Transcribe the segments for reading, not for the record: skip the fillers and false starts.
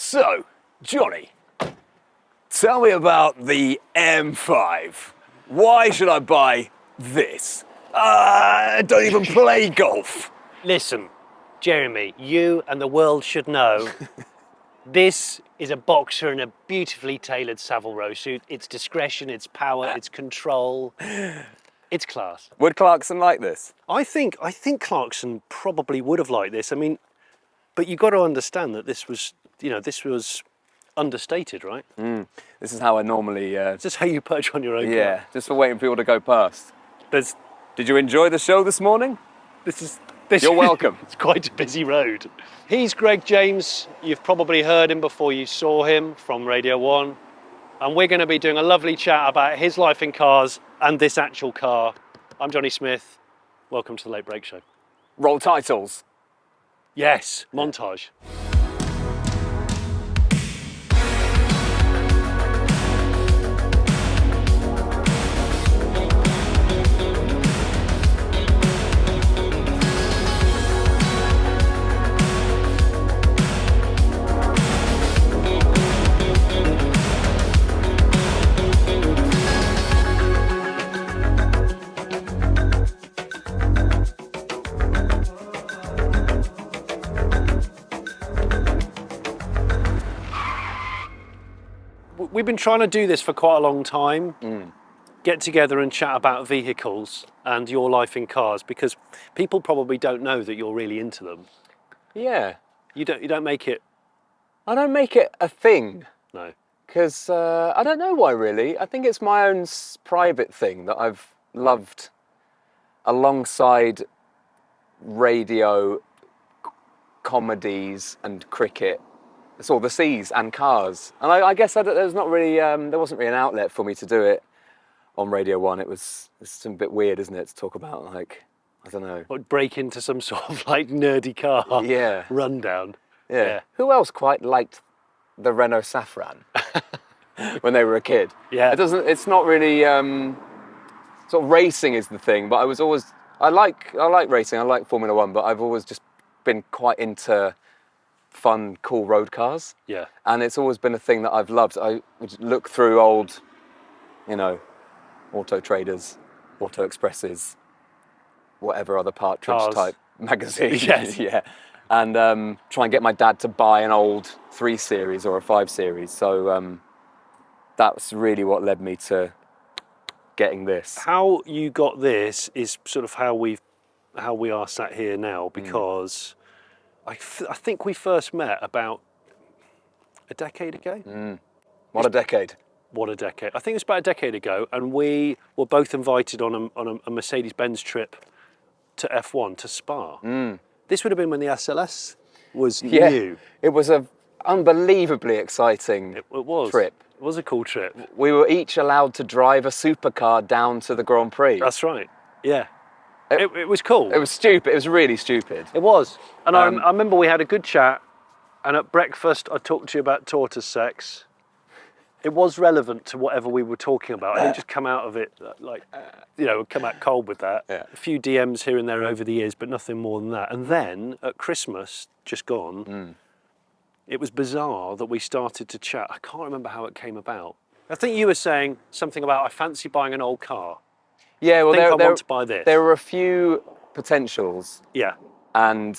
So, Jonny, tell me about the M5. Why should I buy this? I don't even play golf. Listen, Jeremy, you and the world should know this is a boxer in a beautifully tailored Savile Row suit. It's discretion, it's power, it's control. It's class. Would Clarkson like this? I think Clarkson probably would have liked this. I mean, but you've got to understand that this was understated, right? This is how I normally... It's just how you perch on your own yeah, car. just for waiting for people to go past. Did you enjoy the show this morning? You're welcome. It's quite a busy road. He's Greg James. You've probably heard him before you saw him from Radio 1. And we're going to be doing a lovely chat about his life in cars and this actual car. I'm Jonny Smith. Welcome to the Late Break Show. Roll titles. Yes, montage. We've been trying to do this for quite a long time. Get together and chat about vehicles and your life in cars, because people probably don't know that you're really into them. Yeah. You don't make it. I don't make it a thing. No. Because I don't know why, really. I think it's my own private thing that I've loved alongside radio, comedies and cricket. It's all the C's and cars. And I guess there's not really, there wasn't really an outlet for me to do it on Radio 1. It's a bit weird, isn't it, to talk about, like, I don't know. What, break into some sort of like nerdy car rundown. Yeah. Who else quite liked the Renault Safran when they were a kid? Yeah. It's not really, sort of racing is the thing, but I like racing, I like Formula 1, but I've always just been quite into fun, cool road cars. Yeah. And it's always been a thing that I've loved. I would look through old, Auto Traders, Auto Expresses, whatever other Partridge type magazines. Yes. Yeah. And try and get my dad to buy an old 3 Series or a 5 Series. So that's really what led me to getting this. How you got this is sort of how we are sat here now, because I think we first met about a decade ago. What a decade. What a decade. I think it's about a decade ago, and we were both invited on a Mercedes-Benz trip to F1, to Spa. This would have been when the SLS was new. It was an unbelievably exciting It was. trip. It was a cool trip. We were each allowed to drive a supercar down to the Grand Prix. That's right, yeah. It was cool. It was stupid. It was really stupid. It was. And I remember we had a good chat, and at breakfast I talked to you about tortoise sex. It was relevant to whatever we were talking about. I didn't just come out of it come out cold with that. Yeah. A few DMs here and there over the years, but nothing more than that. And then at Christmas, just gone, it was bizarre that we started to chat. I can't remember how it came about. I think you were saying something about, I fancy buying an old car. Yeah, well, I want to buy this. There were a few potentials. Yeah. And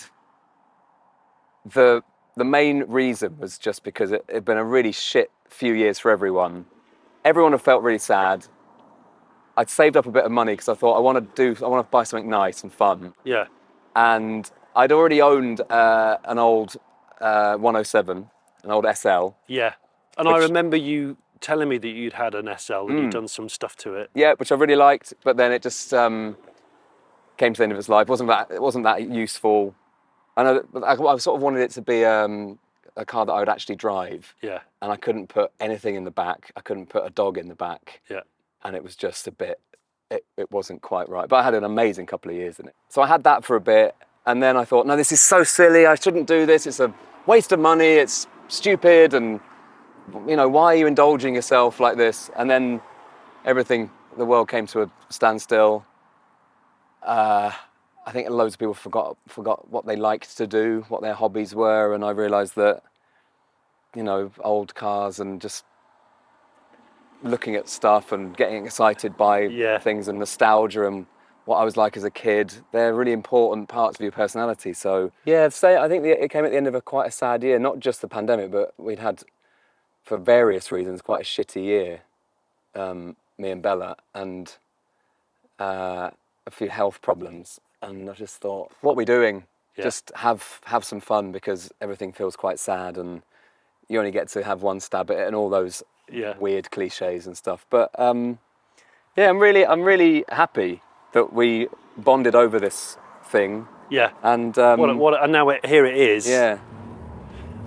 the main reason was just because it had been a really shit few years for everyone. Everyone had felt really sad. I'd saved up a bit of money because I thought I want to buy something nice and fun. Yeah. And I'd already owned an old 107, an old SL. Yeah. And I remember you telling me that you'd had an SL and you'd done some stuff to it. Yeah, which I really liked, but then it just came to the end of its life. It wasn't that useful. I sort of wanted it to be a car that I would actually drive. Yeah. And I couldn't put anything in the back. I couldn't put a dog in the back. Yeah. And it was just a bit, it wasn't quite right. But I had an amazing couple of years in it. So I had that for a bit, and then I thought, no, this is so silly. I shouldn't do this. It's a waste of money. It's stupid. And, why are you indulging yourself like this? And then the world came to a standstill. I think loads of people forgot what they liked to do, what their hobbies were, and I realised that old cars and just looking at stuff and getting excited by things and nostalgia and what I was like as a kid. They're really important parts of your personality. So I think it came at the end of quite a sad year, not just the pandemic, but we'd had, for various reasons, quite a shitty year, me and Bella, and a few health problems. And I just thought, what are we doing? Yeah. Just have some fun, because everything feels quite sad and you only get to have one stab at it and all those weird cliches and stuff. But I'm really happy that we bonded over this thing. Yeah. And and now here it is. Yeah.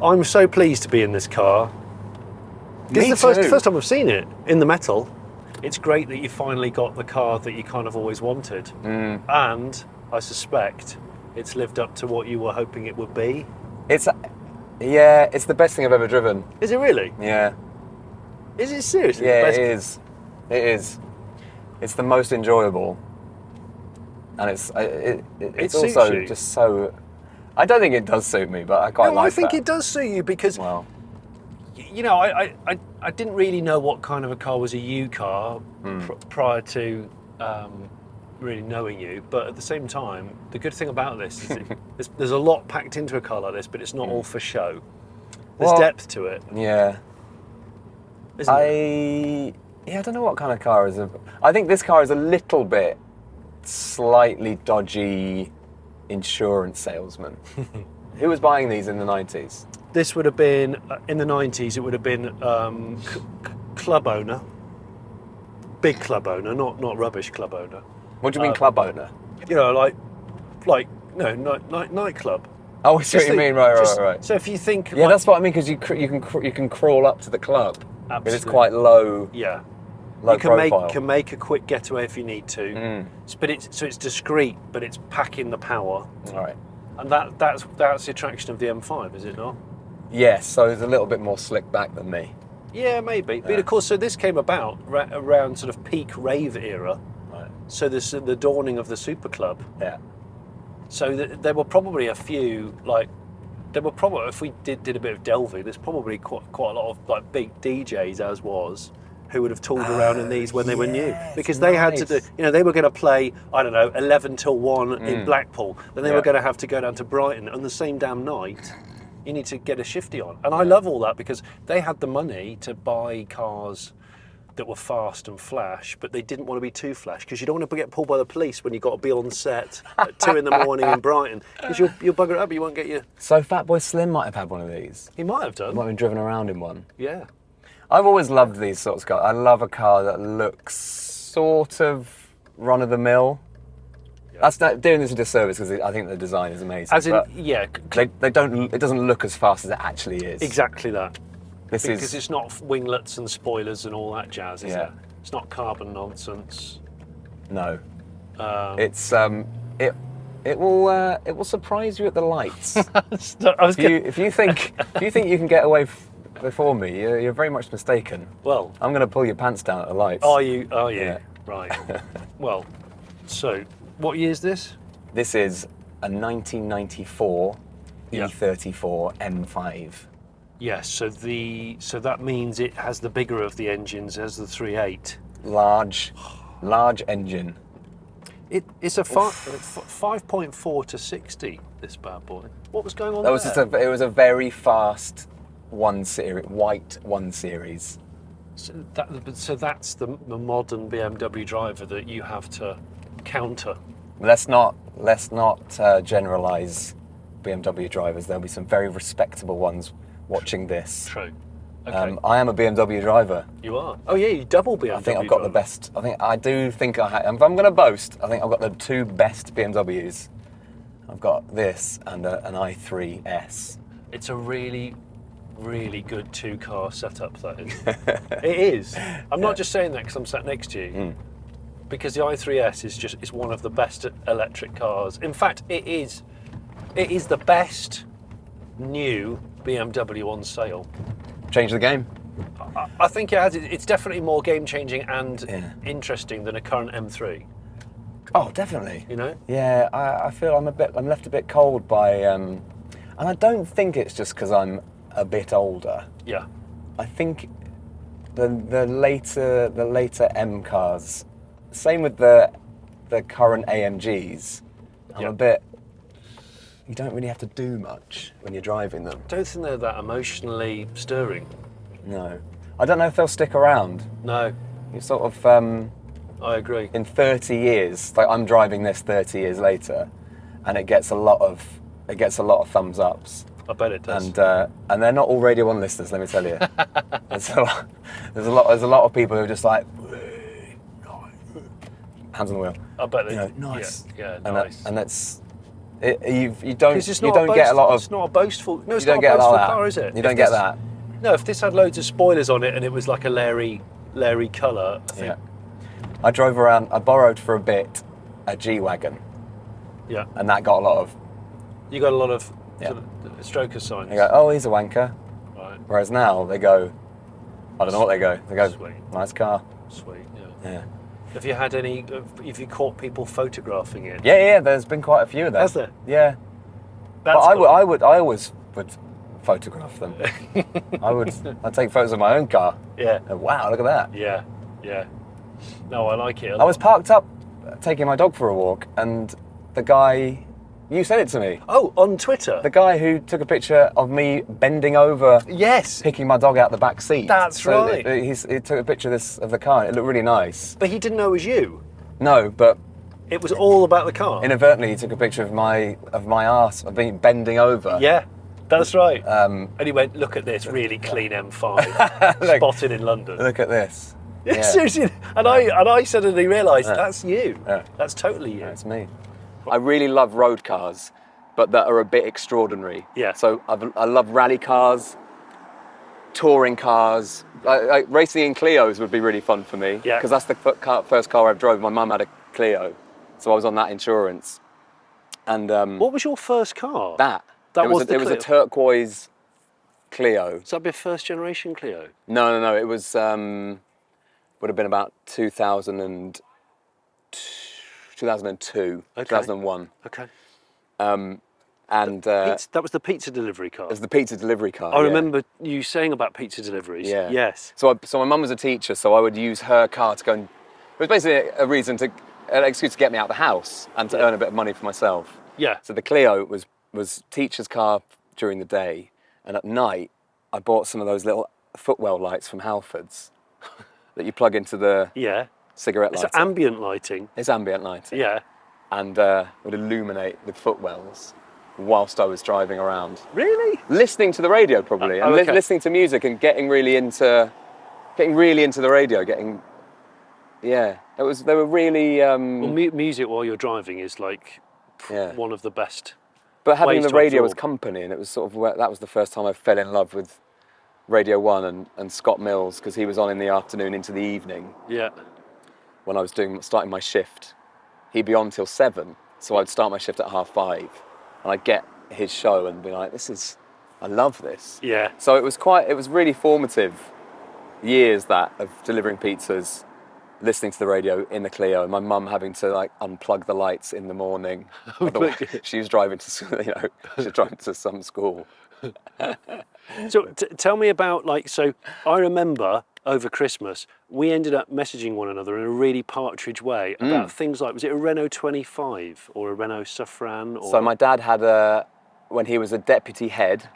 I'm so pleased to be in this car. This is the first time I've seen it in the metal. It's great that you finally got the car that you kind of always wanted. And I suspect it's lived up to what you were hoping it would be. It's the best thing I've ever driven. Is it really? Yeah. Is it seriously? Yeah, it is. It is. It's the most enjoyable. And it's also just so... I don't think it does suit me, but I quite like that. I think it does suit you because... Well... I didn't really know what kind of a car was a U car prior to really knowing you, but at the same time, the good thing about this is there's a lot packed into a car like this, but it's not all for show. There's depth to it. Yeah. Isn't it? I don't know what kind of car it is. I think this car is a little bit slightly dodgy insurance salesman. Who was buying these in the 90s? This would have been, in the 90s, it would have been club owner. Big club owner, not rubbish club owner. What do you mean club owner? Nightclub. Oh, I see what you mean, right. So if you think... Yeah, that's what I mean, because you can crawl up to the club. Absolutely. It's quite low. Yeah. Low profile. You can make a quick getaway if you need to. But it's discreet, but it's packing the power. All right. And that's the attraction of the M5, is it not? Yes, so it's a little bit more slick back than me. Yeah, maybe. But of course, so this came about around sort of peak rave era. Right. So this the dawning of the super club. Yeah. So there were probably a few, if we did a bit of delving, there's probably quite a lot of big DJs, as was, who would have tooled around in these when they were new, because they had to do, they were going to play, I don't know, 11 till 1 in Blackpool, then they were going to have to go down to Brighton on the same damn night. You need to get a shifty on. And I love all that, because they had the money to buy cars that were fast and flash, but they didn't want to be too flash, because you don't want to get pulled by the police when you've got to be on set at 2 in the morning in Brighton, because you'll bugger it up, you won't get your... So Fatboy Slim might have had one of these. He might have done. He might have been driven around in one. Yeah. I've always loved these sorts of cars. I love a car that looks sort of run-of-the-mill. Yeah. That's not doing this a disservice, because I think the design is amazing. As in, yeah. They don't. It doesn't look as fast as it actually is. Exactly that. Because it's not winglets and spoilers and all that jazz, is it? It's not carbon nonsense. No. It's it will surprise you at the lights. If you think you can get away before me, you're very much mistaken. Well, I'm going to pull your pants down at the lights. Are you? Yeah. Right. Well, so what year is this? This is a 1994 E34 M5. Yes. So that means it has the bigger of the engines as the 3.8. Large engine. It's a 5.4 to 60. This bad boy. What was going on there? It was a very fast white 1 Series. So that's the modern BMW driver that you have to counter. Let's not generalise BMW drivers. There'll be some very respectable ones watching this. True. Okay. I am a BMW driver. You are? Oh yeah, you double BMW. I think I've got the best. I do think I have. If I'm going to boast, I think I've got the 2 best BMWs. I've got this and an i3S. It's a really, really good 2-car setup, that is. It is. I'm not just saying that because I'm sat next to you. Because the i3S is one of the best electric cars. In fact, it is the best new BMW on sale. Change the game. I think it has. It's definitely more game-changing and interesting than a current M3. Oh, definitely. You know? Yeah, I feel I'm left a bit cold by, and I don't think it's just because I'm a bit older, Yeah. I think the later M cars, same with the current AMGs, I'm a bit. You don't really have to do much when you're driving them. I don't think they're that emotionally stirring. No, I don't know if they'll stick around. No, You sort of I agree. in 30 years, like I'm driving this 30 years later, and it gets a lot of thumbs ups. I bet it does. And they're not all Radio 1 listeners, let me tell you. There's a lot of people who are just like hands on the wheel. I bet they. Nice. Yeah, And nice. and that's you don't Because you don't get a lot of It's not a boastful. No, it's you don't not get a a lot boastful of that. car, is it? You don't get that. No, if this had loads of spoilers on it and it was like a Larry colour, I think. Yeah. I drove around. I borrowed for a bit a G-Wagon, Yeah. and that got a lot of. You got a lot of Yeah. sort of stroker signs. They go, oh, he's a wanker. Right. Whereas now they go, I don't know what they go. They go, Sweet. nice car. Sweet. Yeah. Yeah. Have you had any? Have you caught people photographing it? Yeah. There's been quite a few of them. Has there? Yeah. That's But cool. I always would photograph them. I'd take photos of my own car. Yeah. And, wow, look at that. Yeah. Yeah. No, I like it. I was parked up taking my dog for a walk, and the guy, you sent it to me. Oh, on Twitter. The guy who took a picture of me bending over, Yes. picking my dog out the back seat. That's right. He took a picture of the car. It looked really nice. But he didn't know it was you. No, but It was all about the car. inadvertently he took a picture of my arse, of me bending over. Yeah, that's right. Um, And he went, look at this really clean M5 Look. spotted in London. Look at this. Yeah, Yeah. seriously. And I suddenly realised that's you. Yeah. That's totally you. That's me. I really love road cars, but that are a bit extraordinary. Yeah. So I love rally cars, touring cars. Like racing in Clios would be really fun for me. Yeah. Because that's the first car I've drove. My mum had a Clio, so I was on that insurance. And What was your first car? that That it was the it was a Clio? turquoise Clio. So that'd be a first generation Clio. No. It was would have been about 2002, Okay. 2001. Okay. And That was the pizza delivery car. it was the pizza delivery car. I yeah. remember you saying about pizza deliveries. Yeah. Yes. So my mum was a teacher, so I would use her car to go and. It was basically an excuse to get me out of the house and to earn a bit of money for myself. Yeah. So the Clio was teacher's car during the day, and at night I bought some of those little footwell lights from Halfords that you plug into the Yeah. cigarette It's lighter. ambient lighting. It's ambient lighting. Yeah. And would illuminate the footwells whilst I was driving around. Really? Listening to the radio probably, and okay. listening to music and getting really into the radio. They were really. Well, music while you're driving is like Yeah. one of the best. But having ways the to radio as absorb. company, and it was sort of that was the first time I fell in love with Radio 1 and Scott Mills, because he was on in the afternoon into the evening Yeah. when I was starting my shift. He'd be on till 7, so I'd start my shift at 5:30, and I'd get his show and be like, I love this. Yeah. So it was really formative years of delivering pizzas, listening to the radio in the Clio, and my mum having to like unplug the lights in the morning. Otherwise, she was driving to some school. So tell me about so I remember over Christmas we ended up messaging one another in a really partridge way about things like, was it a Renault 25 or a Renault Safran? Or... So my dad had when he was a deputy head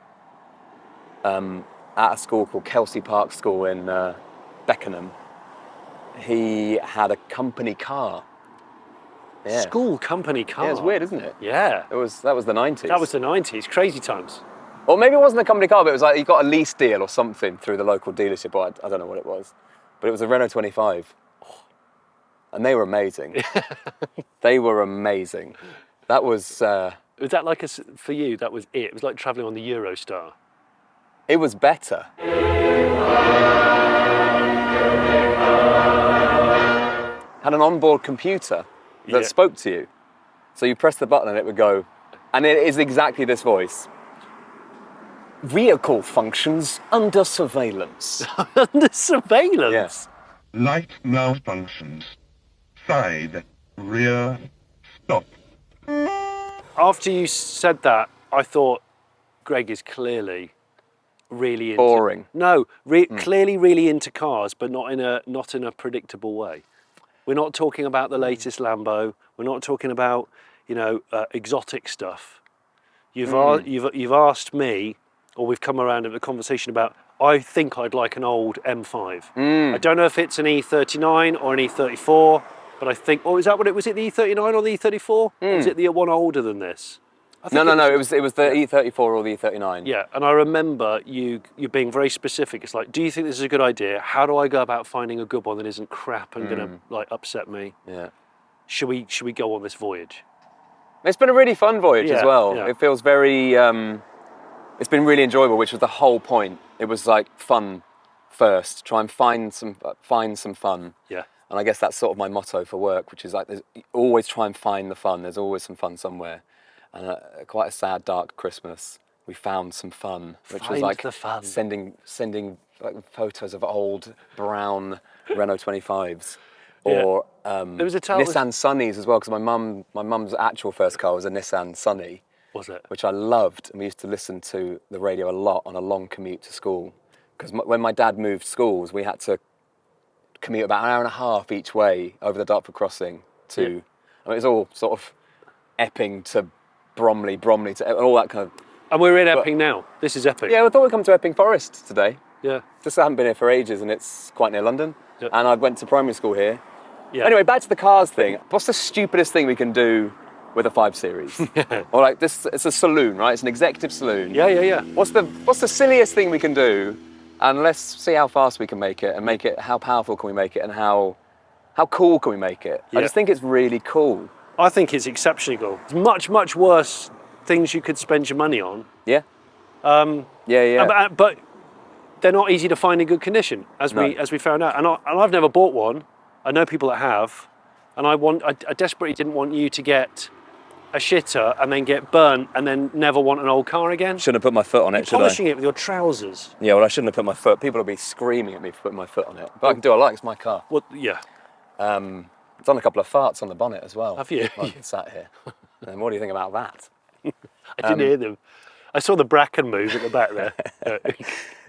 at a school called Kelsey Park School in Beckenham, he had a company car. Yeah. School company car. Yeah, it's weird, isn't it? Yeah. That was the 90s. That was the 90s, crazy times. Or maybe it wasn't a company car, but it was like he got a lease deal or something through the local dealership. Or I don't know what it was, but it was a Renault 25, and they were amazing. They were amazing. That was. Was that like for you? That was it. It was like travelling on the Eurostar. It was better. Had an onboard computer that spoke to you, so you press the button and it would go, and it is exactly this voice. Vehicle functions under surveillance. Under surveillance? Yes. Light malfunctions. Side, rear, stop. After you said that, I thought Greg is clearly really into... Boring. No, clearly really into cars, but not in a predictable way. We're not talking about the latest Lambo. We're not talking about, exotic stuff. You've asked me, or we've come around to the conversation about, I think I'd like an old M5. I don't know if it's an E39 or an E34, but I think, is that what it was? It the E39 or the E34? Or was it the one older than this? No. It was the E34 or the E39. Yeah, and I remember you being very specific. It's like, do you think this is a good idea? How do I go about finding a good one that isn't crap and going to upset me? Yeah. Should we go on this voyage? It's been a really fun voyage as well. Yeah. It feels very. It's been really enjoyable, which was the whole point. It was like fun first. Try and find some fun. Yeah. And I guess that's sort of my motto for work, which is like always try and find the fun. There's always some fun somewhere. And quite a sad, dark Christmas, we found some fun, which was like the fun. sending like photos of old brown Renault 25s or there was a Nissan Sunnies as well, because my mum's actual first car was a Nissan Sunny. Was it? Which I loved, and we used to listen to the radio a lot on a long commute to school. Because when my dad moved schools, we had to commute about an hour and a half each way over the Dartford crossing to, I mean, it was all sort of Epping to Bromley to all that kind of. And we're in Epping now. This is Epping. Yeah, I thought we'd come to Epping Forest today. Yeah. Just I haven't been here for ages, and it's quite near London. Yeah. And I went to primary school here. Yeah. Anyway, back to the cars thing. What's the stupidest thing we can do with a 5 Series? Or like this, it's a saloon, right? It's an executive saloon. Yeah. What's the silliest thing we can do? And let's see how fast we can make it, and make it, how powerful can we make it, and how cool can we make it? Yeah. I just think it's really cool. I think it's exceptionally cool. It's much worse things you could spend your money on. Yeah. But they're not easy to find in good condition, as we found out. And I've never bought one. I know people that have, and I desperately didn't want you to get a shitter and then get burnt and then never want an old car again. Shouldn't have put my foot on it, should I? Polishing it with your trousers. Yeah, well, I shouldn't have put my foot. People will be screaming at me for putting my foot on it. But I can do what I like, it's my car. Well, yeah. I've done a couple of farts on the bonnet as well. Have you? While I've sat here. And what do you think about that? I didn't hear them. I saw the bracken move at the back there.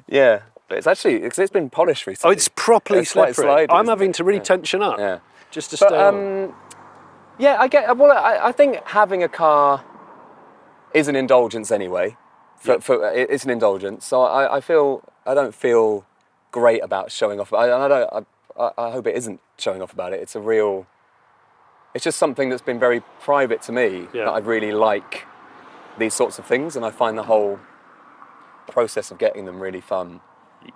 Yeah, but it's been polished recently. Oh, it's properly quite slippery. slidey, I'm having to really tension up. Yeah. Just to stay on. Yeah, I think having a car is an indulgence anyway. It's an indulgence. So I don't feel great about showing off. I hope it isn't showing off about it. It's just something that's been very private to me, that I really like these sorts of things, and I find the whole process of getting them really fun.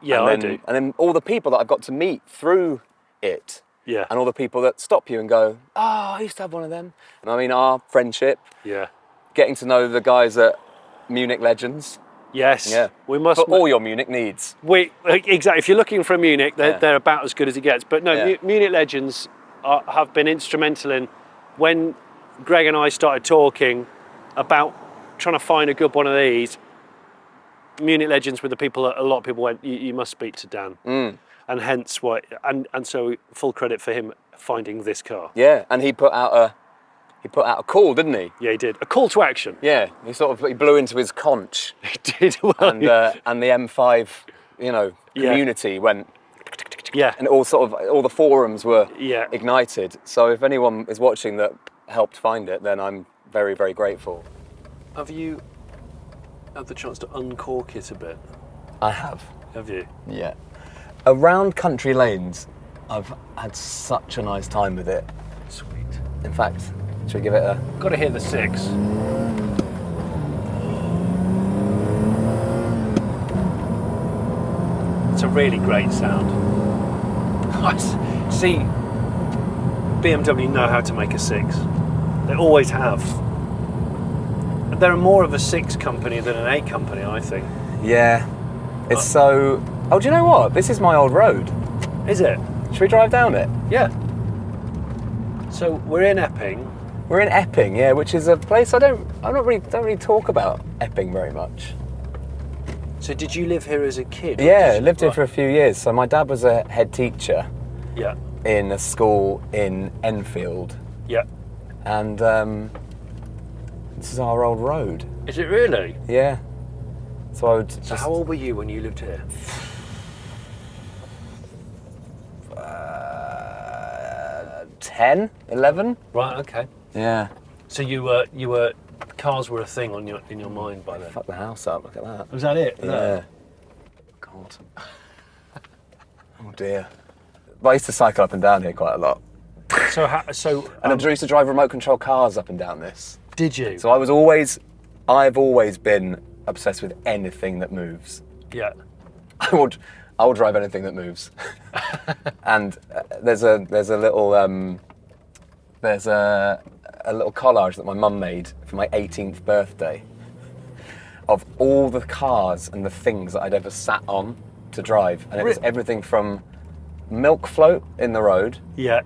Yeah, I do. And then all the people that I've got to meet through it. Yeah. And all the people that stop you and go, oh, I used to have one of them. And I mean, our friendship, getting to know the guys at Munich Legends. Yes. Yeah. We must. For all your Munich needs. Exactly. If you're looking for a Munich, they're about as good as it gets. But no, Munich Legends have been instrumental in when Greg and I started talking about trying to find a good one of these. Munich Legends were the people that a lot of people went, you must speak to Dan. And hence why, and so full credit for him finding this car. Yeah, and he put out a call, didn't he? Yeah, he did. A call to action. Yeah, he blew into his conch. He did. Well, and the M5, community went. Yeah. And all the forums were ignited. So if anyone is watching that helped find it, then I'm very, very grateful. Have you had the chance to uncork it a bit? I have. Have you? Yeah. Around country lanes, I've had such a nice time with it. Sweet. In fact, should we give it a... Got to hear the 6. It's a really great sound. See, BMW know how to make a 6. They always have. They're more of a 6 company than an 8 company, I think. Yeah. It's so... Oh, do you know what? This is my old road. Is it? Should we drive down it? Yeah. So we're in Epping. We're in Epping, yeah, which is a place I don't really talk about Epping very much. So did you live here as a kid? Yeah, lived here for a few years. So my dad was a head teacher. Yeah. In a school in Enfield. Yeah. And this is our old road. Is it really? Yeah. So I would just... So how old were you when you lived here? 10, 11? Right, okay. Yeah. So you were cars were a thing in your mind by then. Fuck the house up, look at that. Was that it? Was Yeah. that- God. Oh dear. But I used to cycle up and down here quite a lot. So And I used to drive remote control cars up and down this. did you? So I've always been obsessed with anything that moves. Yeah. I will drive anything that moves. And there's a little collage that my mum made for my 18th birthday of all the cars and the things that I'd ever sat on to drive, and it was everything from milk float in the road, Yeah.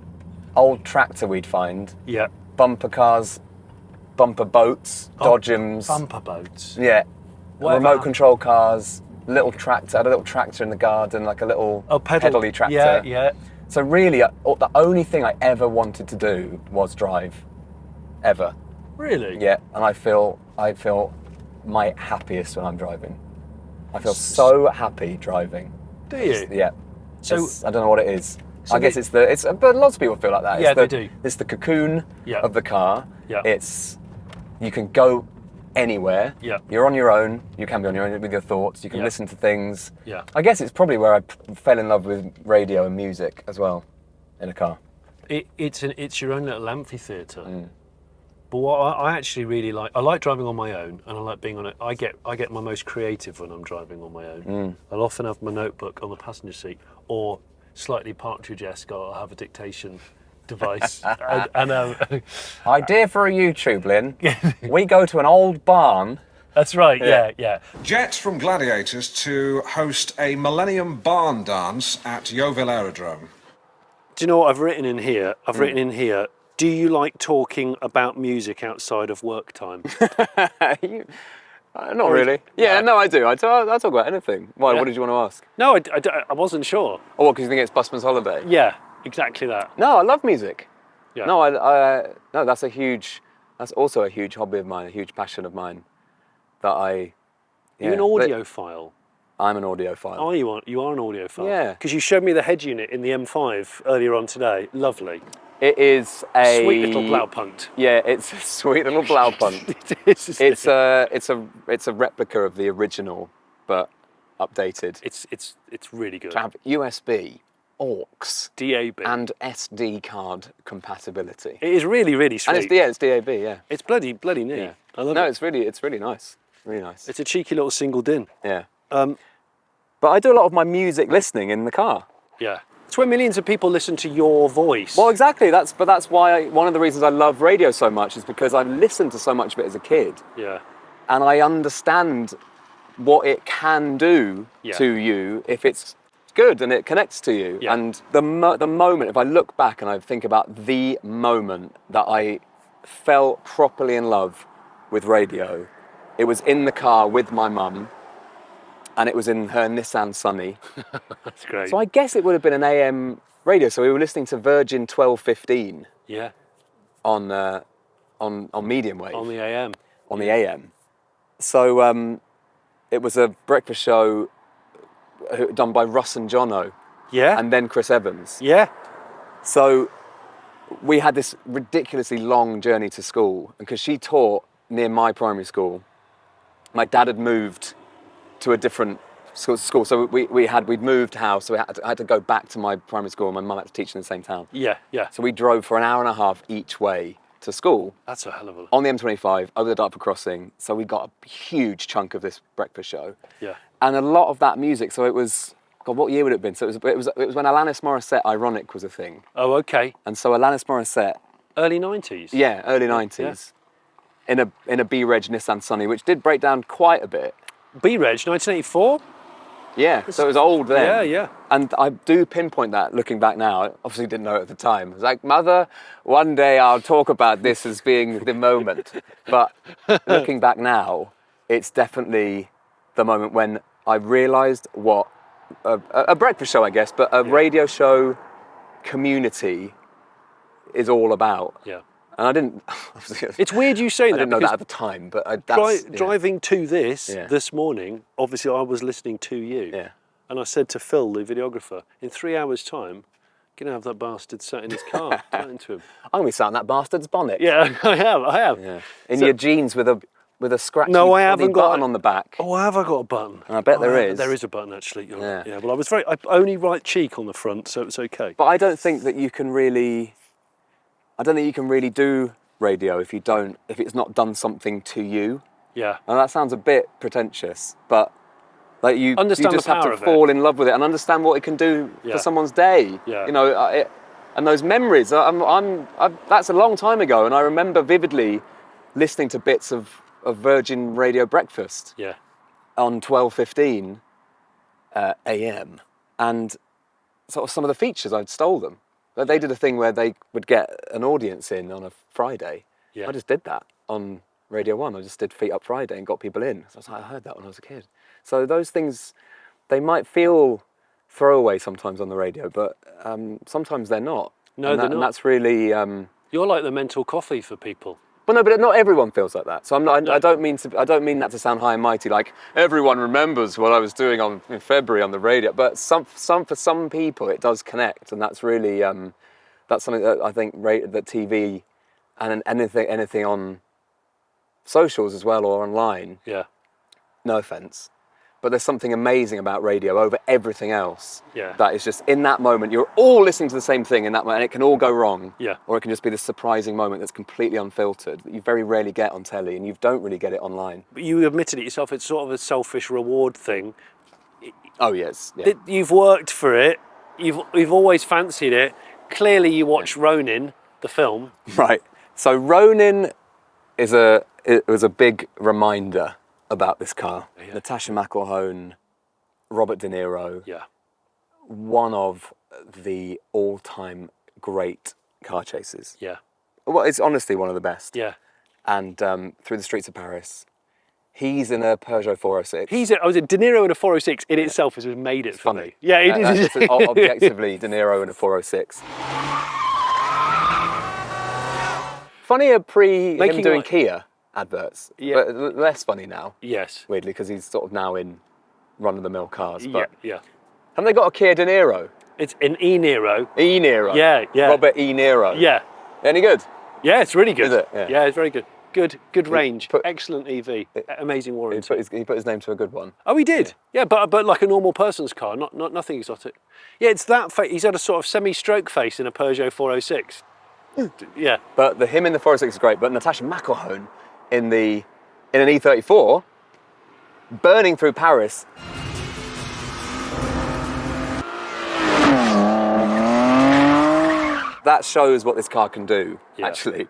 old tractor we'd find, Yeah. bumper cars, bumper boats, Dodgems, Bumper boats. yeah, Whatever remote happened? control cars, little tractor. I had a little tractor in the garden, like a little pedally tractor. Yeah, yeah. So really, the only thing I ever wanted to do was drive, ever. Really? Yeah, and I feel my happiest when I'm driving. I feel so happy driving. Do you? Yeah. So- I don't know what it is. So I guess but lots of people feel like that. Yeah, It's the, they do. It's the cocoon Yeah. of the car. Yeah. You can go anywhere. Yeah. You're on your own. You can be on your own with your thoughts. You can Yeah. listen to things. Yeah. I guess it's probably where I fell in love with radio and music as well, in a car. It's your own little amphitheatre. Mm. But what I actually really like, I like driving on my own, and I like being on it. I get my most creative when I'm driving on my own. Mm. I'll often have my notebook on the passenger seat, or slightly Partridge-esque, I'll have a dictation device. Idea for a YouTube, Lynn. We go to an old barn. That's right. Yeah. Jets from Gladiators to host a Millennium Barn Dance at Yeovil Aerodrome. Do you know what I've written in here? I've written in here. Do you like talking about music outside of work time? Not really. Yeah, no, I do. I talk about anything. Why? Yeah. What did you want to ask? No, I wasn't sure. Oh, what? Because you think it's Busman's holiday? Yeah, exactly that. No, I love music. Yeah. No, no, that's also a huge hobby of mine, a huge passion of mine. You're an audiophile. I'm an audiophile. Oh, you are an audiophile. Yeah. Because you showed me the head unit in the M5 earlier on today. Lovely. It is a Sweet little Blaupunkt. Yeah, it's a sweet little Blaupunkt. It's a replica of the original, but updated. It's really good. To have USB, aux, DAB. and SD card compatibility. It is really, really sweet. And it's DAB, yeah. It's bloody neat. Yeah. I love No, it. it's really nice. Really nice. It's a cheeky little single din. Yeah. But I do a lot of my music listening in the car. Yeah. It's where millions of people listen to your voice. Well, exactly. That's why one of the reasons I love radio so much is because I listened to so much of it as a kid, Yeah. and I understand what it can do Yeah. to you if it's good and it connects to you. Yeah. And the moment, if I look back and I think about the moment that I fell properly in love with radio, it was in the car with my mum, and it was in her Nissan Sunny. That's great. So I guess it would have been an AM radio. So we were listening to Virgin 1215 Yeah. on medium wave. On the AM. On the AM. So it was a breakfast show done by Russ and Jono, Yeah. and then Chris Evans. Yeah. So we had this ridiculously long journey to school, and because she taught near my primary school, my dad had moved to a different school. So we'd moved house, so I had to go back to my primary school, and my mum had to teach in the same town. Yeah. Yeah. So we drove for an hour and a half each way to school That's a hell of a... on the M25 over the Dartford crossing. So we got a huge chunk of this breakfast show, Yeah. and a lot of that music. So it was, God, what year would it have been? So it was when Alanis Morissette Ironic was a thing, Oh, okay. and so Alanis Morissette, Early 90s. yeah, early 90s, in a B-Reg Nissan Sunny, which did break down quite a bit. B-Reg, 1984? Yeah, so it was old then. Yeah, yeah. And I do pinpoint that looking back now. I obviously didn't know it at the time. I was like, Mother, one day I'll talk about this as being the moment. But looking back now, it's definitely the moment when I realised what a breakfast show, I guess, but a radio show community is all about. Yeah. And I didn't. It's weird you saying I that. didn't know because that at the time, but that's, driving to this Yeah. this morning, obviously I was listening to you. Yeah. And I said to Phil, the videographer, in 3 hours' time, going to have that bastard sat in his car. Get into him. I'm gonna be sat in that bastard's bonnet. Yeah, I have. Yeah. In So- your jeans with a scratchy No, I haven't got button on the back. Oh, have I got a button? I bet there is. There is a button, actually. You're Yeah. right. Yeah, well, I only right cheek on the front, so it's okay. But I don't think that you can really. I don't think you can really do radio if it's not done something to you. Yeah. And that sounds a bit pretentious, but like you Understand just the have power to of it. fall in love with it and understand what it can do Yeah. for someone's day. Yeah. You know, and those memories. That's a long time ago, and I remember vividly listening to bits of Virgin Radio Breakfast Yeah. on 12:15 a.m. and sort of some of the features I'd stole them. They did a thing where they would get an audience in on a Friday. Yeah. I just did that on Radio 1. I just did Feet Up Friday and got people in. So I was like, I heard that when I was a kid. So those things, they might feel throwaway sometimes on the radio, but sometimes they're not. No, and they're not. And that's really... You're like the mental coffee for people. But no, but not everyone feels like that. So I don't mean that to sound high and mighty, like everyone remembers what I was doing in February on the radio. But for some people, it does connect, and that's really that's something that I think that TV and anything on socials as well or online. Yeah. No offense, but there's something amazing about radio over everything else. Yeah. That is just in that moment, you're all listening to the same thing in that moment, and it can all go wrong. Yeah. Or it can just be this surprising moment that's completely unfiltered that you very rarely get on telly, and you don't really get it online. But you admitted it yourself, it's sort of a selfish reward thing. Oh yes. Yeah. You've worked for it, you've always fancied it. Clearly you watched Ronin, the film. Right. So Ronin it was a big reminder about this car. Yeah. Natasha McElhone, Robert De Niro. Yeah. One of the all-time great car chases. Yeah. Well, it's honestly one of the best. Yeah. And through the streets of Paris, he's in a Peugeot 406. De Niro in a 406 in itself has made it for funny. me. Yeah, it is. That's objectively De Niro in a 406. Funnier him Making doing like- Kia adverts, Yeah. but less funny now, Yes. weirdly, because he's sort of now in run-of-the-mill cars. But Yeah. haven't they got a Kia De Niro? It's an E Niro. E Niro. Yeah. Robert E Niro. Yeah. Any good? Yeah, it's really good. Is it? Yeah. It's very good. Good range. put- Excellent EV. Amazing He warranty. put his name to a good one. Oh, he did. Yeah, but like a normal person's car, not nothing exotic. Yeah, it's that face. He's had a sort of semi-stroke face in a Peugeot 406. Yeah. But him in the 406 is great. But Natasha McElhone in an E34, burning through Paris. That shows what this car can do. Yeah. Actually,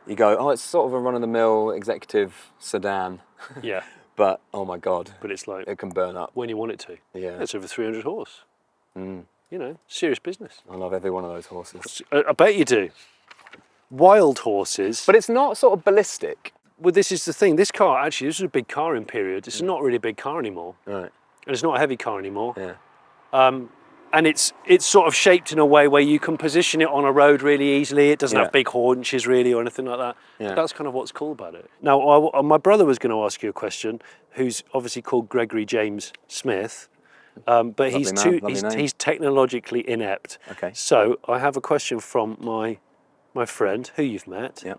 you go, oh, it's sort of a run-of-the-mill executive sedan, Yeah. but oh my god, But it's like it can burn up. when you want it to. Yeah. It's over 300 horse. You know, serious business. I love every one of those horses. I bet you do. Wild horses. But it's not sort of ballistic. Well, this is the thing. This car, actually, this was a big car in period. This is not really a big car anymore. Right. And it's not a heavy car anymore. Yeah. And it's sort of shaped in a way where you can position it on a road really easily. It doesn't Yeah. have big haunches really or anything like that. Yeah. But that's kind of what's cool about it. Now, my brother was going to ask you a question, who's obviously called Gregory James Smith, but he's Lovely name. he's technologically inept. Okay. So I have a question from my friend who you've met, Yep.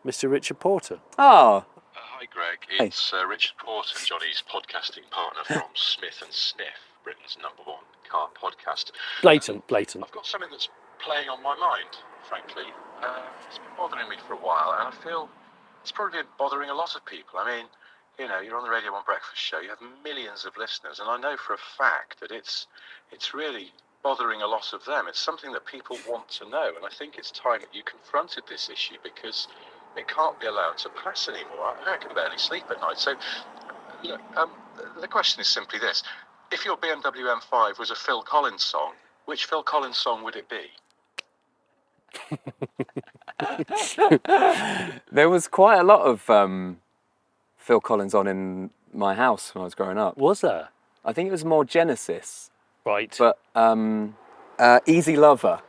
Mr. Richard Porter. Oh. Hi Greg, it's Richard Porter, Jonny's podcasting partner from Smith and Sniff, Britain's #1 car podcast. Blatant. I've got something that's playing on my mind, frankly. It's been bothering me for a while, and I feel it's probably been bothering a lot of people. I mean, you know, you're on the Radio 1 Breakfast Show, you have millions of listeners, and I know for a fact that it's really bothering a lot of them. It's something that people want to know, and I think it's time that you confronted this issue because it can't be allowed to pass anymore. I can barely sleep at night. So, look, the question is simply this. If your BMW M5 was a Phil Collins song, which Phil Collins song would it be? There was quite a lot of Phil Collins on in my house when I was growing up. Was there? I think it was more Genesis, Right. but Easy Lover.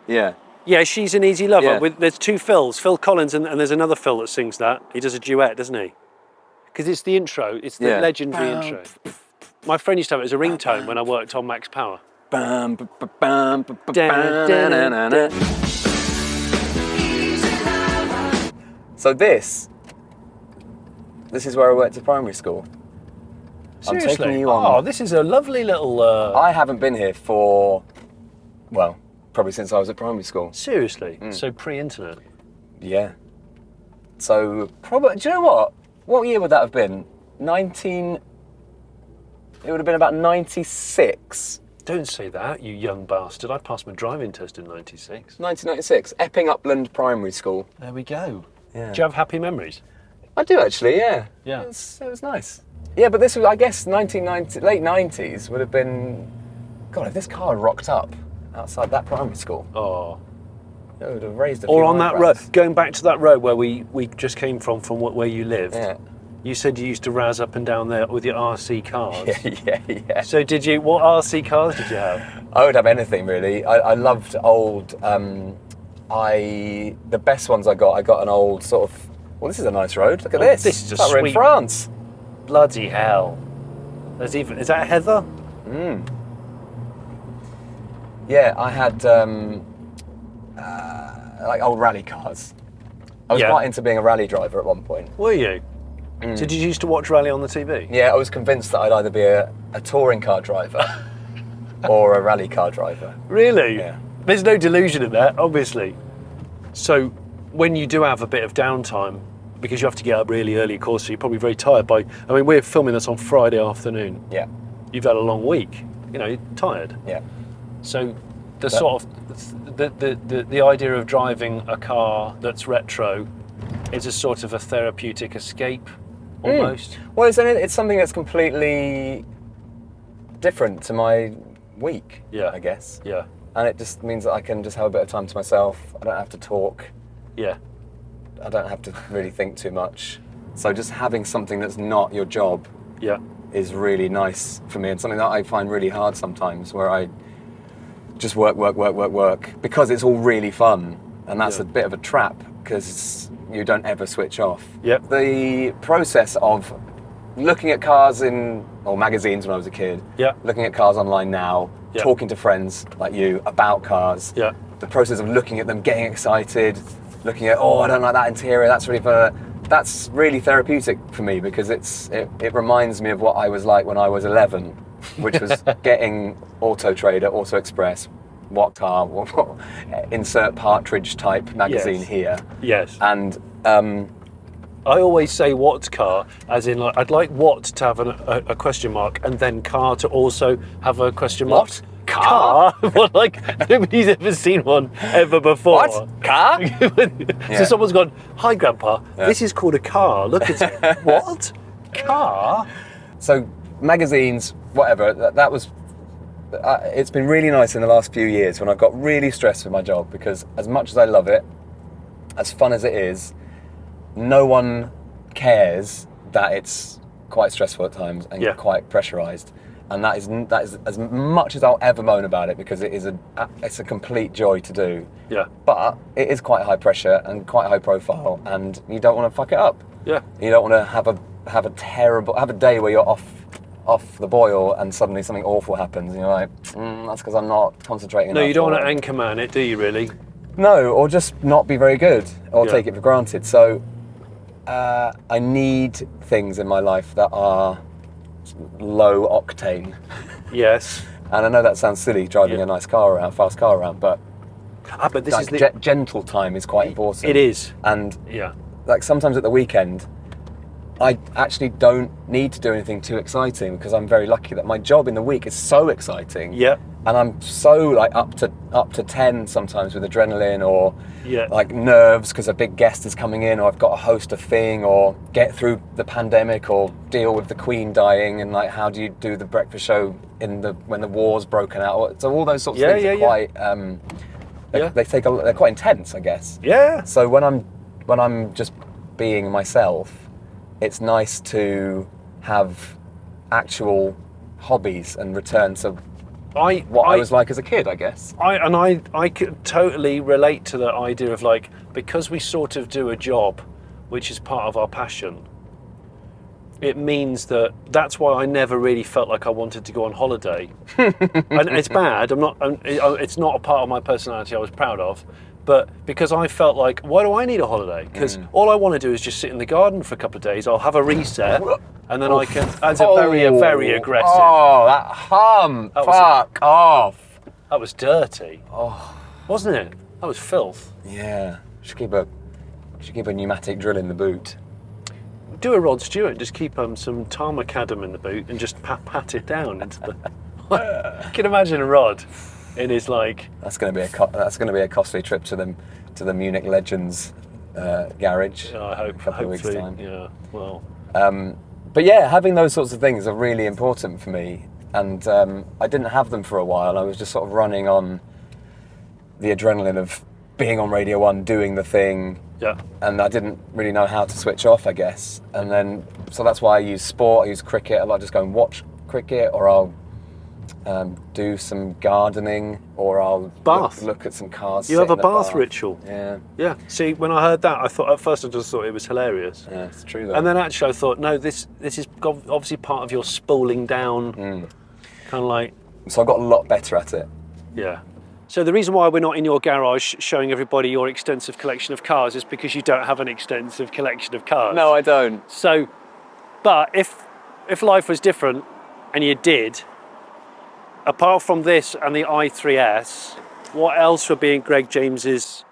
Yeah. Yeah, She's an Easy Lover. Yeah. There's two Phils, Phil Collins and there's another Phil that sings that. He does a duet, doesn't he? Because it's the intro, it's the Yeah. legendary intro. My friend used to have it as a ringtone when I worked on Max Power. Bum, ba, ba, bum, ba, ba, ba, na, na, na. So this is where I went to primary school. Seriously? I'm taking you on. Oh, this is a lovely little... I haven't been here for, well, probably since I was at primary school. Seriously? So pre-internet? Yeah. So probably, do you know what? What year would that have been? It would have been about 96. Don't say that, you young bastard. I passed my driving test in 96. 1996, Epping Upland Primary School. There we go. Yeah. Do you have happy memories? I do actually, yeah. Yeah. It was nice. Yeah, but this was, I guess, late 90s would have been, God, if this car had rocked up outside that primary school, Oh. it would have raised a few Or on that road, eyebrows. going back to that road where we just came from where you lived. Yeah. You said you used to razz up and down there with your RC cars. Yeah. So what RC cars did you have? I would have anything really. I loved old. The best ones I got an old sort of. Well, this is a nice road. Look at this. This is a It's like we're in sweet- France. Bloody hell. Is that Heather? Yeah, I had like old rally cars. I was Yeah. quite into being a rally driver at one point. Were you? So did you used to watch rally on the TV? Yeah, I was convinced that I'd either be a touring car driver or a rally car driver. Really? Yeah. There's no delusion in that, obviously. So when you do have a bit of downtime, because you have to get up really early, of course, so you're probably very tired we're filming this on Friday afternoon. Yeah, You've had a long week, you're tired. yeah. So the sort of, the idea of driving a car that's retro is a sort of a therapeutic escape, almost. Well, it's something that's completely different to my week, Yeah. I guess. Yeah, And it just means that I can just have a bit of time to myself. I don't have to talk. yeah, I don't have to really think too much. So just having something that's not your job yeah, is really nice for me, and something that I find really hard sometimes, where I just work, because it's all really fun. And that's Yeah. a bit of a trap, because you don't ever switch off. Yep. The process of looking at cars or magazines when I was a kid, Yeah. looking at cars online now, Yeah. talking to friends like you about cars, Yeah. the process of looking at them, getting excited, looking at, I don't like that interior, that's really therapeutic for me, because it reminds me of what I was like when I was 11, which was getting Auto Trader, Auto Express, what car, what insert Partridge type magazine Yes. here. yes. And I always say what car, as in I'd like what to have a question mark, and then car to also have a question mark. What? Car? Well, nobody's ever seen one ever before. what? Car? So someone's gone, hi grandpa, Yeah. this is called a car, look at it. What? Car? So magazines, whatever, that was, it's been really nice in the last few years when I've got really stressed with my job, because as much as I love it, as fun as it is, no one cares that it's quite stressful at times and Yeah. quite pressurised. And that is as much as I'll ever moan about it, because it's a complete joy to do. Yeah. But it is quite high pressure and quite high profile, and you don't want to fuck it up. Yeah. You don't want to have a day where you're off the boil and suddenly something awful happens and you're like, that's because I'm not concentrating No, enough. you don't or- want to anchor man it, do you really? No, or just not be very good, or Yeah. take it for granted. So I need things in my life that are low octane. Yes. And I know that sounds silly, driving Yeah. a nice car around, fast car around, but But this like, is the... gentle time is quite important. It is. And Yeah. like sometimes at the weekend, I actually don't need to do anything too exciting, because I'm very lucky that my job in the week is so exciting. Yeah. And I'm so like up to 10 sometimes with adrenaline, or Yeah. like nerves because a big guest is coming in, or I've got to host a thing, or get through the pandemic, or deal with the Queen dying, and like how do you do the breakfast show when the war's broken out? So all those sorts of things are quite they're quite intense, I guess. Yeah. So when I'm just being myself, it's nice to have actual hobbies and return to I was like as a kid, I guess. I could totally relate to the idea of like, because we sort of do a job which is part of our passion, it means that's why I never really felt like I wanted to go on holiday. And it's bad, it's not a part of my personality I was proud of, but because I felt like, why do I need a holiday? Because all I want to do is just sit in the garden for a couple of days, I'll have a reset, and then I can, that's very aggressive. Oh, that hum, fuck off. That was dirty. Oh. Wasn't it? That was filth. Yeah, should keep a pneumatic drill in the boot. Do a Rod Stewart, just keep some Tarmacadam in the boot and just pat it down into the... You can imagine Rod in his like... That's going to be a costly trip to the Munich Legends garage. I hope, in a couple of weeks' time. Yeah, well... But yeah, having those sorts of things are really important for me, and I didn't have them for a while. I was just sort of running on the adrenaline of being on Radio 1, doing the thing, and I didn't really know how to switch off, I guess. And then, so that's why I use sport, I use cricket. I like just go and watch cricket, or I'll do some gardening, or I'll look at some cars. You have a bath ritual. Yeah. Yeah. See, when I heard that, I thought at first I just thought it was hilarious. Yeah, it's true though. And then actually I thought, no, this is obviously part of your spooling down, kind of like. So I got a lot better at it. Yeah. So the reason why we're not in your garage showing everybody your extensive collection of cars is because you don't have an extensive collection of cars. No, I don't. So, but if life was different and you did, apart from this and the i3S, what else would be in Greg James's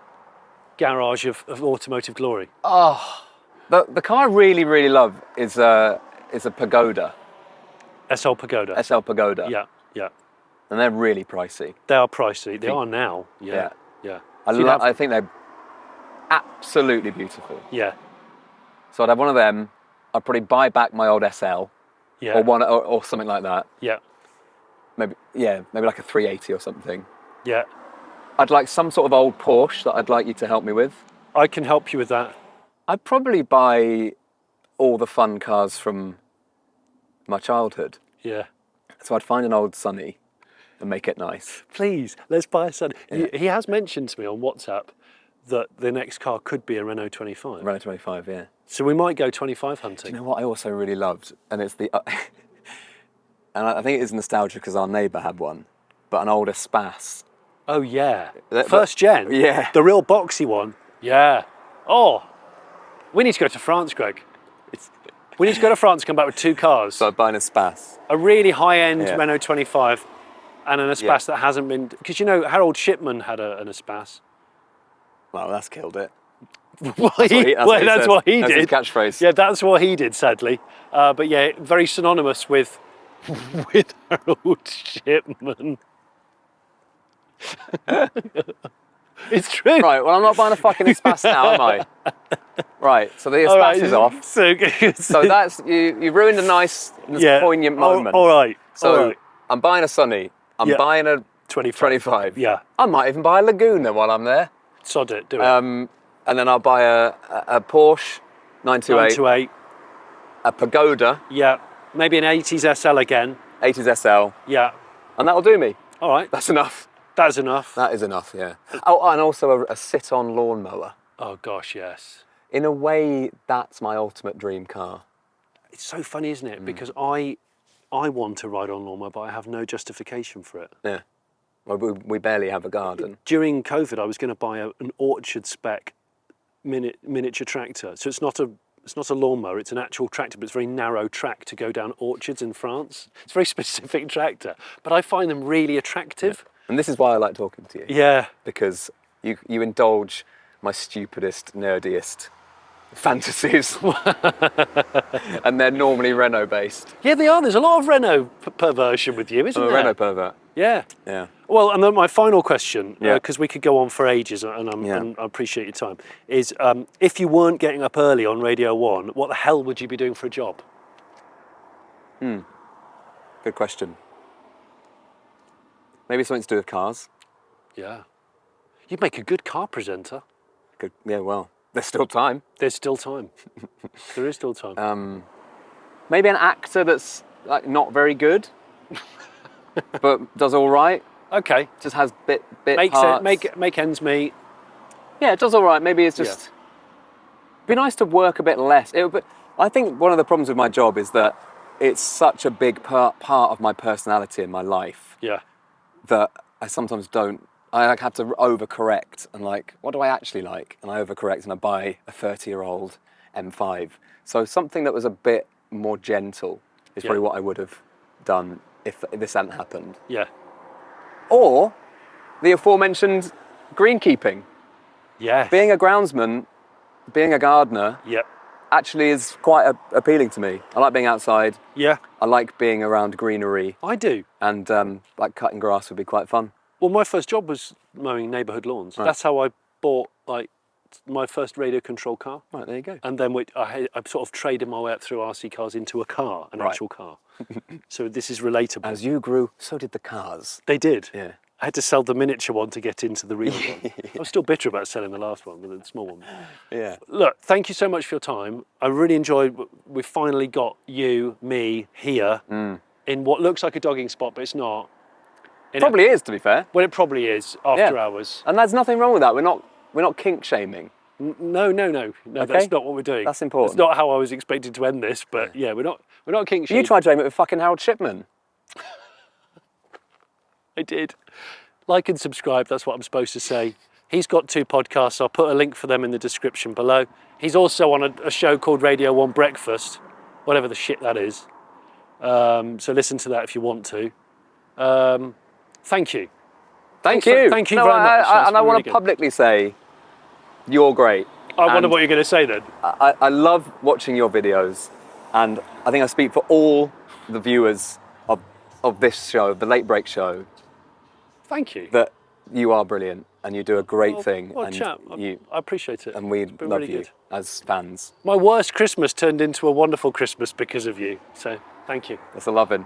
garage of automotive glory? Oh, the car I really, really love is a Pagoda. SL Pagoda. SL Pagoda. Yeah, yeah. And they're really pricey. They are pricey. They are now. Yeah, yeah. I think they're absolutely beautiful. Yeah. So I'd have one of them. I'd probably buy back my old SL. Yeah. Or something like that. Yeah. Maybe like a 380 or something. Yeah. I'd like some sort of old Porsche that I'd like you to help me with. I can help you with that. I'd probably buy all the fun cars from my childhood. Yeah. So I'd find an old Sunny and make it nice. Please, let's buy a Sunny. Yeah. He has mentioned to me on WhatsApp that the next car could be a Renault 25. Renault 25, yeah. So we might go 25 hunting. Do you know what I also really loved? And it's the... and I think it is nostalgia because our neighbour had one, but an older Spas. Oh, yeah. First gen? Yeah. The real boxy one? Yeah. Oh, we need to go to France, Greg. We need to go to France and come back with two cars. So I'm buying a Spas. A really high-end Renault 25 and an Espas that hasn't been... Because, you know, Harold Shipman had an Espas. Well, that's killed it. That's what he did. That's his catchphrase. Yeah, that's what he did, sadly. But yeah, very synonymous with Harold Shipman. It's true. Right, well, I'm not buying a fucking Espas now, am I? Right, so the Espas is off. So that's, you ruined a nice, poignant moment. All right. So I'm buying a Sunny. I'm buying a 25. Yeah. I might even buy a Lagoon then while I'm there. Sod it, do it. And then I'll buy a Porsche 928. A Pagoda. Yeah. Maybe an 80s SL again. 80s SL. Yeah. And that'll do me. All right. That's enough. That's enough. That is enough, yeah. Oh, and also a sit-on lawnmower. Oh, gosh, yes. In a way, that's my ultimate dream car. It's so funny, isn't it? Because I want to ride on lawnmower, but I have no justification for it. Yeah. Well, we barely have a garden. During COVID, I was going to buy an orchard spec miniature tractor. So it's not a lawnmower, it's an actual tractor, but it's a very narrow track to go down orchards in France. It's a very specific tractor, but I find them really attractive. Yeah. And this is why I like talking to you. Yeah. Because you indulge my stupidest, nerdiest fantasies. And they're normally Renault-based. Yeah, they are. There's a lot of Renault perversion with you, isn't I'm there? a Renault pervert. Yeah. Yeah. Well, and then my final question, because we could go on for ages, and I appreciate your time, is if you weren't getting up early on Radio 1, what the hell would you be doing for a job? Good question. Maybe something to do with cars. Yeah. You'd make a good car presenter. Good. Yeah, well, there's still time. There's still time. There is still time. Maybe an actor that's like not very good. but does all right. Okay. Just has bit Make parts. make ends meet. Yeah, it does all right. Maybe it's just... It'd be nice to work a bit less. I think one of the problems with my job is that it's such a big part of my personality and my life Yeah. that I sometimes don't... I have to overcorrect and like, what do I actually like? And I overcorrect and I buy a 30-year-old M5. So something that was a bit more gentle is probably what I would have done if this hadn't happened. Yeah. Or the aforementioned greenkeeping. Yeah. Being a groundsman, being a gardener, Yep. actually is quite appealing to me. I like being outside. Yeah. I like being around greenery, I do. and like cutting grass would be quite fun. Well, my first job was mowing neighbourhood lawns. Right. That's how I bought like my first radio control car. Right, there you go. And then I sort of traded my way up through RC cars into a car, an Right. actual car. So this is relatable. As you grew, so did the cars. They did. Yeah. I had to sell the miniature one to get into the real one. I was still bitter about selling the last one, the small one. Yeah. Look, thank you so much for your time. I really enjoyed. We finally got you, me, here in what looks like a dogging spot, but it's not. Probably is, to be fair. Well, it probably is after hours. And there's nothing wrong with that. We're not kink shaming. No. Okay. That's not what we're doing. That's important. That's not how I was expected to end this, but yeah, we're not kink You shaming. tried to aim it with fucking Harold Shipman. I did. Like and subscribe, that's what I'm supposed to say. He's got 2 podcasts. I'll put a link for them in the description below. He's also on a show called Radio 1 Breakfast, whatever the shit that is. So listen to that if you want to. Thank you. Thank you. Thank you very much. And I want really to good. publicly say, you're great. I wonder And what you're going to say then. I love watching your videos, and I think I speak for all the viewers of this show, the Late Break Show, Thank you. that you are brilliant and you do a great thing. Well, and chap, you I appreciate it. and we It's been love really you good. as fans. My worst Christmas turned into a wonderful Christmas because of you. So thank you. That's a loving.